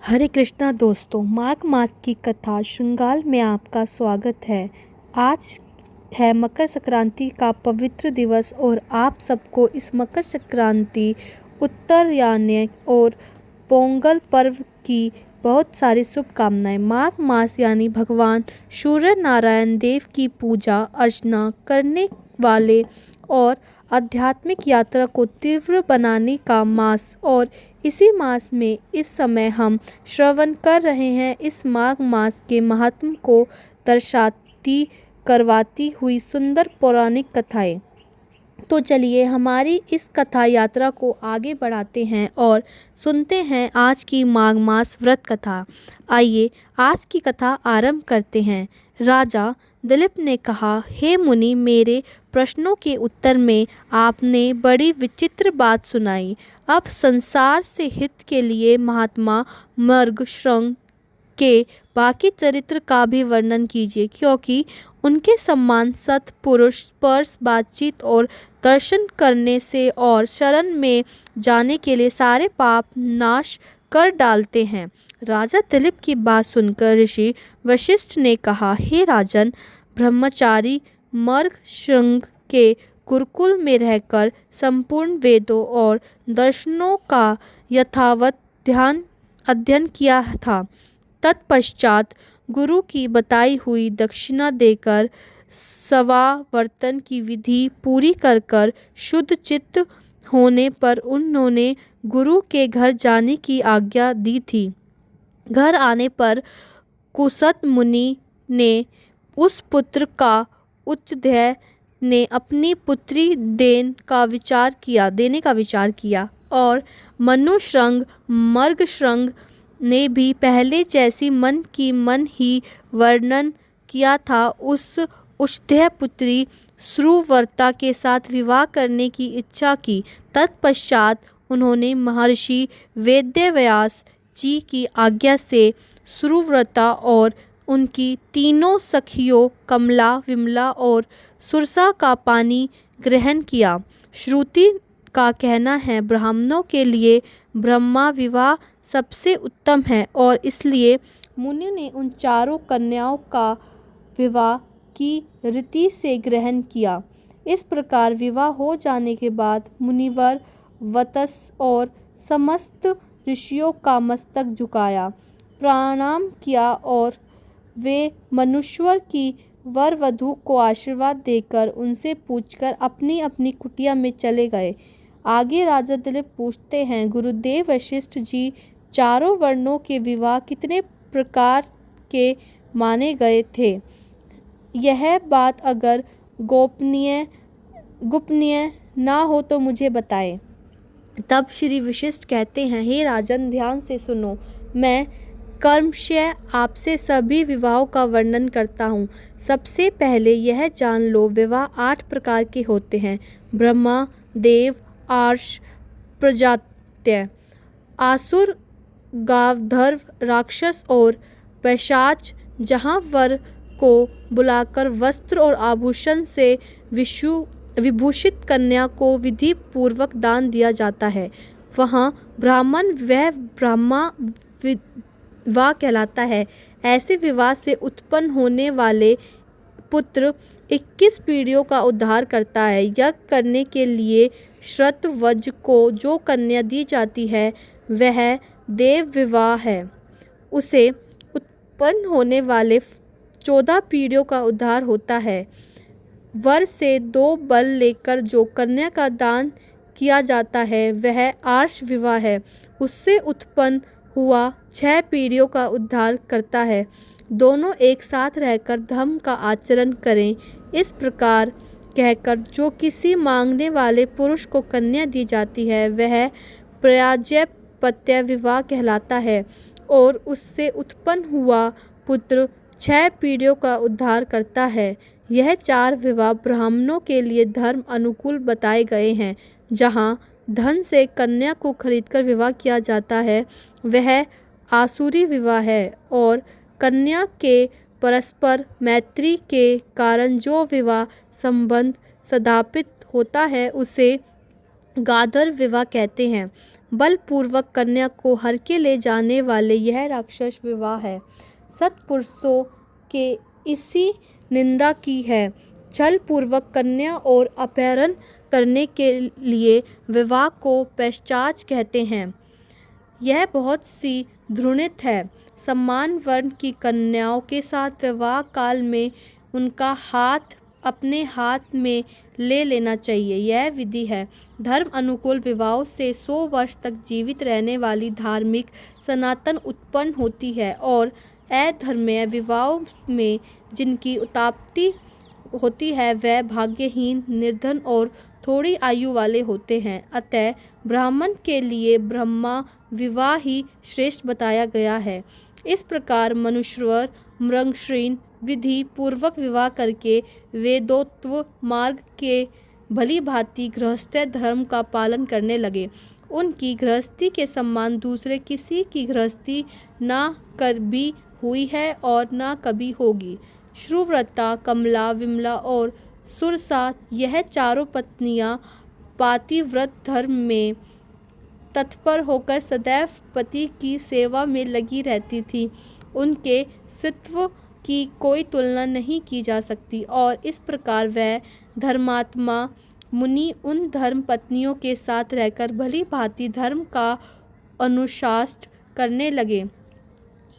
हरे कृष्णा दोस्तों, माघ मास की कथा श्रृंगार में आपका स्वागत है। आज है मकर संक्रांति का पवित्र दिवस और आप सबको इस मकर संक्रांति, उत्तरायण और पोंगल पर्व की बहुत सारी शुभकामनाएं। माघ मास यानी भगवान सूर्य नारायण देव की पूजा अर्चना करने वाले और आध्यात्मिक यात्रा को तीव्र बनाने का मास, और इसी मास में इस समय हम श्रवण कर रहे हैं इस माघ मास के महात्म को दर्शाती करवाती हुई सुंदर पौराणिक कथाएं। तो चलिए हमारी इस कथा यात्रा को आगे बढ़ाते हैं और सुनते हैं आज की माघ मास व्रत कथा। आइए आज की कथा आरंभ करते हैं। राजा दिलीप ने कहा, हे मुनि, मेरे प्रश्नों के उत्तर में आपने बड़ी विचित्र बात सुनाई। अब संसार से हित के लिए महात्मा मृगशृंग के बाकी चरित्र का भी वर्णन कीजिए, क्योंकि उनके समान सत पुरुष स्पर्श, बातचीत और दर्शन करने से और शरण में जाने के लिए सारे पाप नाश कर डालते हैं। राजा दिलीप की बात सुनकर ऋषि वशिष्ठ ने कहा, हे राजन, ब्रह्मचारी मृगशृंग के गुरुकुल में रहकर संपूर्ण वेदों और दर्शनों का यथावत अध्ययन किया था। तत्पश्चात गुरु की बताई हुई दक्षिणा देकर समावर्तन की विधि पूरी कर शुद्ध चित्त होने पर उन्होंने गुरु के घर जाने की आज्ञा दी थी। घर आने पर कुसत मुनि ने उस पुत्र का उच्चदेह ने अपनी पुत्री देने का विचार किया और मनुशृंग मृगशृंग ने भी पहले जैसी मन की मन ही वर्णन किया था उस उच्चदेह पुत्री सुव्रता के साथ विवाह करने की इच्छा की। तत्पश्चात उन्होंने महर्षि वेदव्यास जी की आज्ञा से सुव्रता और उनकी तीनों सखियों कमला, विमला और सुरसा का पानी ग्रहण किया। श्रुति का कहना है, ब्राह्मणों के लिए ब्रह्मा विवाह सबसे उत्तम है और इसलिए मुनि ने उन चारों कन्याओं का विवाह की रीति से ग्रहण किया। इस प्रकार विवाह हो जाने के बाद मुनिवर वत्स और समस्त ऋषियों का मस्तक झुकाया, प्रणाम किया और वे मनुष्वर की वर वधू को आशीर्वाद देकर उनसे पूछकर अपनी अपनी कुटिया में चले गए। आगे राजा दिलीप पूछते हैं, गुरुदेव वशिष्ठ जी, चारों वर्णों के विवाह कितने प्रकार के माने गए थे? यह बात अगर गोपनीय ना हो तो मुझे बताएं। तब श्री वशिष्ठ कहते हैं, हे राजन, ध्यान से सुनो। मैं कर्मशः आपसे सभी विवाहों का वर्णन करता हूँ। सबसे पहले यह जान लो, विवाह 8 प्रकार के होते हैं। ब्रह्मा, देव, अर्ष, प्रजात्य, आसुर, गांधर्व, राक्षस और पैशाच। जहाँ वर को बुलाकर वस्त्र और आभूषण से विभूषित कन्या को विधि पूर्वक दान दिया जाता है, वहाँ ब्राह्मण वह ब्रह्मा विवाह कहलाता है। ऐसे विवाह से उत्पन्न होने वाले पुत्र 21 पीढ़ियों का उद्धार करता है। यज्ञ करने के लिए श्रतवज को जो कन्या दी जाती है वह देव विवाह है। उसे उत्पन्न होने वाले 14 पीढ़ियों का उद्धार होता है। वर से 2 बल लेकर जो कन्या का दान किया जाता है वह आर्ष विवाह है। उससे उत्पन्न हुआ 6 पीढ़ियों का उद्धार करता है। दोनों एक साथ रहकर धर्म का आचरण करें। इस प्रकार कहकर जो किसी मांगने वाले पुरुष को कन्या दी जाती है वह प्राजापत्य विवाह कहलाता है और उससे उत्पन्न हुआ पुत्र 6 पीढ़ियों का उद्धार करता है। यह 4 विवाह ब्राह्मणों के लिए धर्म अनुकूल बताए गए हैं। जहाँ धन से कन्या को खरीदकर विवाह किया जाता है वह आसुरी विवाह है, और कन्या के परस्पर मैत्री के कारण जो विवाह संबंध स्थापित होता है उसे गांधर्व विवाह कहते हैं। बलपूर्वक कन्या को हरके ले जाने वाले यह राक्षस विवाह है। सत्पुरुषों के इसी निंदा की है। छल पूर्वक कन्या और अपहरण करने के लिए विवाह को पैशाच कहते हैं। यह बहुत सी घृणित है। सम्मान वर्ण की कन्याओं के साथ विवाह काल में उनका हाथ अपने हाथ में ले लेना चाहिए। यह विधि है। धर्म अनुकूल विवाहों से 100 वर्ष तक जीवित रहने वाली धार्मिक सनातन उत्पन्न होती है और अधर्मीय विवाहों में जिनकी उत्पत्ति होती है वह भाग्यहीन, निर्धन और थोड़ी आयु वाले होते हैं। अतः ब्राह्मण के लिए ब्रह्मा विवाह ही श्रेष्ठ बताया गया है। इस प्रकार मनुष्यवर मृगश्रेण विधि पूर्वक विवाह करके वेदोक्त मार्ग के भली भांति गृहस्थ धर्म का पालन करने लगे। उनकी गृहस्थी के समान दूसरे किसी की गृहस्थी ना कभी हुई है और ना कभी होगी। श्रुव्रता, कमला, विमला और सुरसा यह चारों पत्नियां पातिव्रत धर्म में तत्पर होकर सदैव पति की सेवा में लगी रहती थी। उनके सत्व की कोई तुलना नहीं की जा सकती और इस प्रकार वह धर्मात्मा मुनि उन धर्म पत्नियों के साथ रहकर भली भांति धर्म का अनुशासन करने लगे।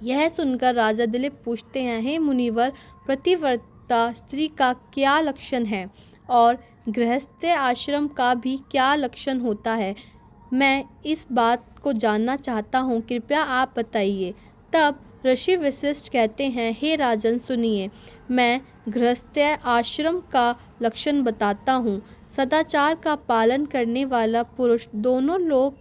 यह सुनकर राजा दिलीप पूछते हैं, हे मुनिवर, पतिव्रता स्त्री का क्या लक्षण है और गृहस्थ आश्रम का भी क्या लक्षण होता है? मैं इस बात को जानना चाहता हूँ, कृपया आप बताइए। तब ऋषि वशिष्ठ कहते हैं, हे राजन सुनिए, मैं गृहस्थ आश्रम का लक्षण बताता हूँ। सदाचार का पालन करने वाला पुरुष दोनों लोक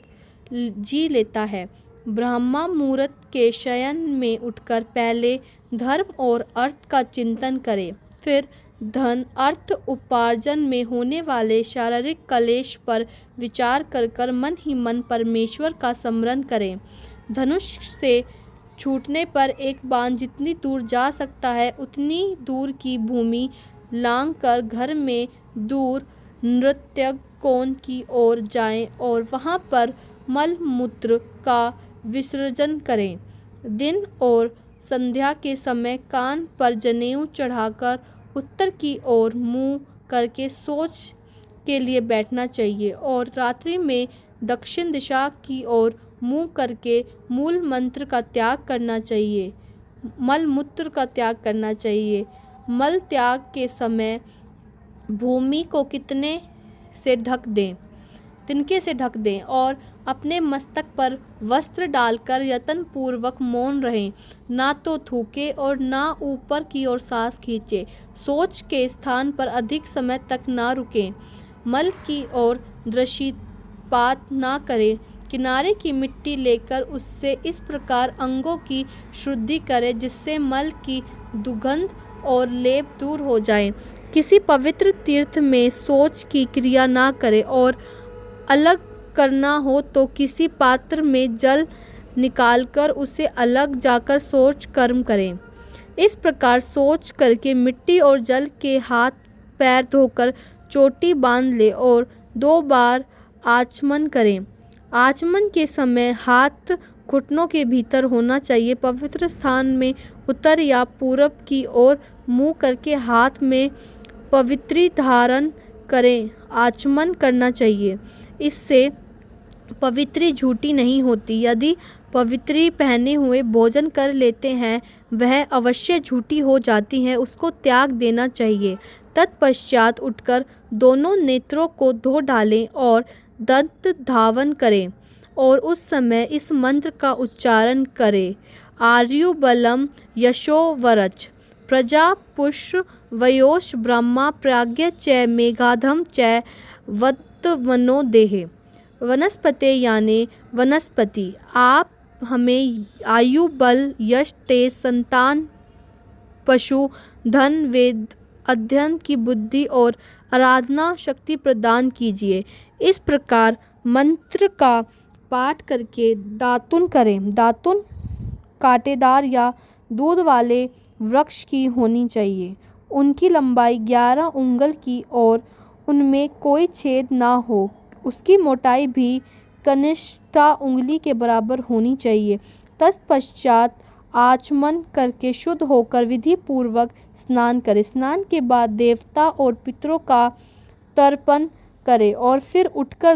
जी लेता है। ब्रह्मा मुहूर्त के शयन में उठकर पहले धर्म और अर्थ का चिंतन करे, फिर धन अर्थ उपार्जन में होने वाले शारीरिक क्लेश पर विचार कर मन ही मन परमेश्वर का स्मरण करें। धनुष से छूटने पर एक बाण जितनी दूर जा सकता है उतनी दूर की भूमि लांघ कर घर में दूर नृत्य कोण की ओर जाएं और वहां पर मल मूत्र का विसर्जन करें। दिन और संध्या के समय कान पर जनेऊ चढ़ाकर उत्तर की ओर मुंह करके सोच के लिए बैठना चाहिए और रात्रि में दक्षिण दिशा की ओर मुंह करके मूल मंत्र का त्याग करना चाहिए, मल मूत्र का त्याग करना चाहिए। मल त्याग के समय भूमि को तिनके से ढक दें और अपने मस्तक पर वस्त्र डालकर यत्न पूर्वक मौन रहें। ना तो थूके और ना ऊपर की ओर सांस खींचे। सोच के स्थान पर अधिक समय तक ना रुकें। मल की ओर दृष्टिपात ना करें। किनारे की मिट्टी लेकर उससे इस प्रकार अंगों की शुद्धि करें जिससे मल की दुर्गंध और लेप दूर हो जाए। किसी पवित्र तीर्थ में शौच की क्रिया ना करें और अलग करना हो तो किसी पात्र में जल निकालकर उसे अलग जाकर शौच कर्म करें। इस प्रकार शौच करके मिट्टी और जल के हाथ पैर धोकर चोटी बांध ले और 2 बार आचमन करें। आचमन के समय हाथ घुटनों के भीतर होना चाहिए। पवित्र स्थान में उत्तर या पूरब की ओर मुंह करके हाथ में पवित्री धारण करें। आचमन करना चाहिए। इससे पवित्री झूठी नहीं होती। यदि पवित्री पहने हुए भोजन कर लेते हैं वह अवश्य झूठी हो जाती है, उसको त्याग देना चाहिए। तत्पश्चात उठकर दोनों नेत्रों को धो डालें और दंत धावन करें और उस समय इस मंत्र का उच्चारण करें, आर्युबलम यशोवरच प्रजा पुष्य वयोश ब्रह्मा प्राज्ञ च मेघाधम च वत्मनो देहे। वनस्पते यानी वनस्पति, आप हमें आयु, बल, यश, तेज, संतान, पशु, धन, वेद अध्ययन की बुद्धि और आराधना शक्ति प्रदान कीजिए। इस प्रकार मंत्र का पाठ करके दातुन करें। दातुन कांटेदार या दूध वाले वृक्ष की होनी चाहिए। उनकी लंबाई 11 उंगल की और उनमें कोई छेद ना हो। उसकी मोटाई भी कनिष्ठा उंगली के बराबर होनी चाहिए। तत्पश्चात आचमन करके शुद्ध होकर विधि पूर्वक स्नान करें। स्नान के बाद देवता और पितरों का तर्पण करें और फिर उठकर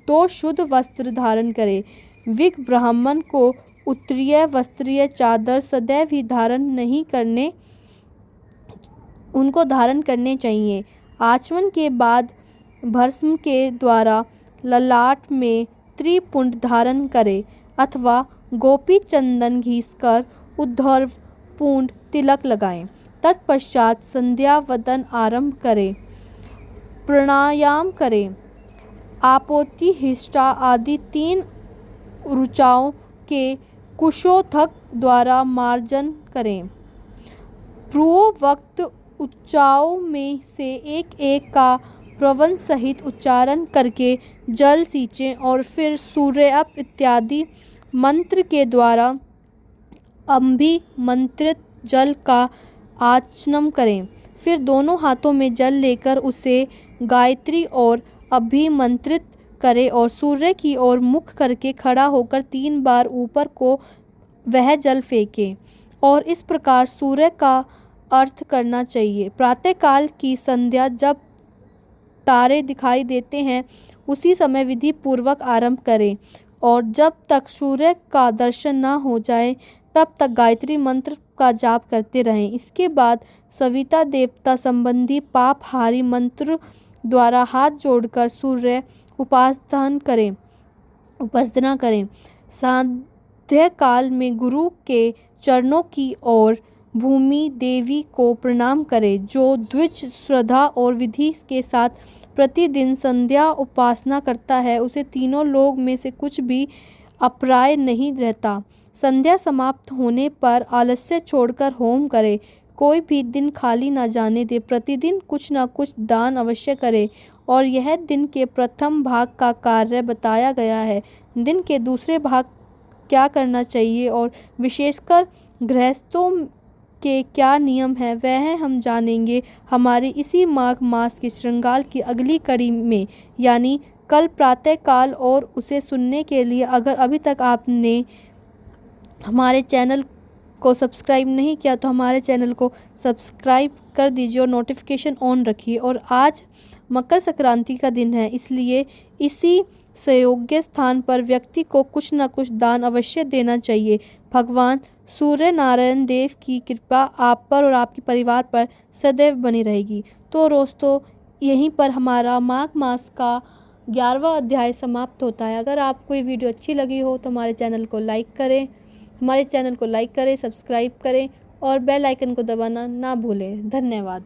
दो शुद्ध वस्त्र धारण करें। विग ब्राह्मण को उत्तरीय वस्त्रीय चादर सदैव ही उनको धारण करने चाहिए। आचमन के बाद भस्म के द्वारा ललाट में त्रिपुंड धारण करें अथवा गोपी चंदन घिसकर ऊर्ध्वपुंड तिलक लगाएं। तत्पश्चात संध्या वंदन आरंभ करें, प्राणायाम करें, आपोति हिष्ठा आदि 3 ऋचाओं के कुशोथक द्वारा मार्जन करें। पूर्वोक्त ऋचाओं में से एक का प्रवन सहित उच्चारण करके जल सींचें और फिर सूर्यप इत्यादि मंत्र के द्वारा अभिमंत्रित जल का आचमन करें। फिर दोनों हाथों में जल लेकर उसे गायत्री और अभिमंत्रित करें और सूर्य की ओर मुख करके खड़ा होकर 3 बार ऊपर को वह जल फेंकें और इस प्रकार सूर्य का अर्थ करना चाहिए। प्रातःकाल की संध्या जब तारे दिखाई देते हैं उसी समय विधि पूर्वक आरंभ करें और जब तक सूर्य का दर्शन न हो जाए तब तक गायत्री मंत्र का जाप करते रहें। इसके बाद सविता देवता संबंधी पापहारी मंत्र द्वारा हाथ जोड़कर सूर्य उपासना करें। सांध्य काल में गुरु के चरणों की ओर भूमि देवी को प्रणाम करें, जो द्विज श्रद्धा और विधि के साथ प्रतिदिन संध्या उपासना करता है उसे तीनों लोक में से कुछ भी अप्राप्य नहीं रहता। संध्या समाप्त होने पर आलस्य छोड़कर होम करे, कोई भी दिन खाली न जाने दे, प्रतिदिन कुछ न कुछ दान अवश्य करे और यह दिन के प्रथम भाग का कार्य बताया गया है। दिन के दूसरे भाग क्या करना चाहिए और विशेषकर गृहस्थों के क्या नियम है वह हम जानेंगे हमारी इसी माघ मास के श्रृंगार की अगली कड़ी में, यानी कल प्रातः काल। और उसे सुनने के लिए अगर अभी तक आपने हमारे चैनल को सब्सक्राइब नहीं किया तो हमारे चैनल को सब्सक्राइब कर दीजिए और नोटिफिकेशन ऑन रखिए। और आज मकर संक्रांति का दिन है, इसलिए इसी सुयोग्य स्थान पर व्यक्ति को कुछ न कुछ दान अवश्य देना चाहिए। भगवान सूर्य नारायण देव की कृपा आप पर और आपके परिवार पर सदैव बनी रहेगी। तो दोस्तों, यहीं पर हमारा माघ मास का 11वां अध्याय समाप्त होता है। अगर आपको ये वीडियो अच्छी लगी हो तो हमारे चैनल को लाइक करें, सब्सक्राइब करें और बेल आइकन को दबाना ना भूलें। धन्यवाद।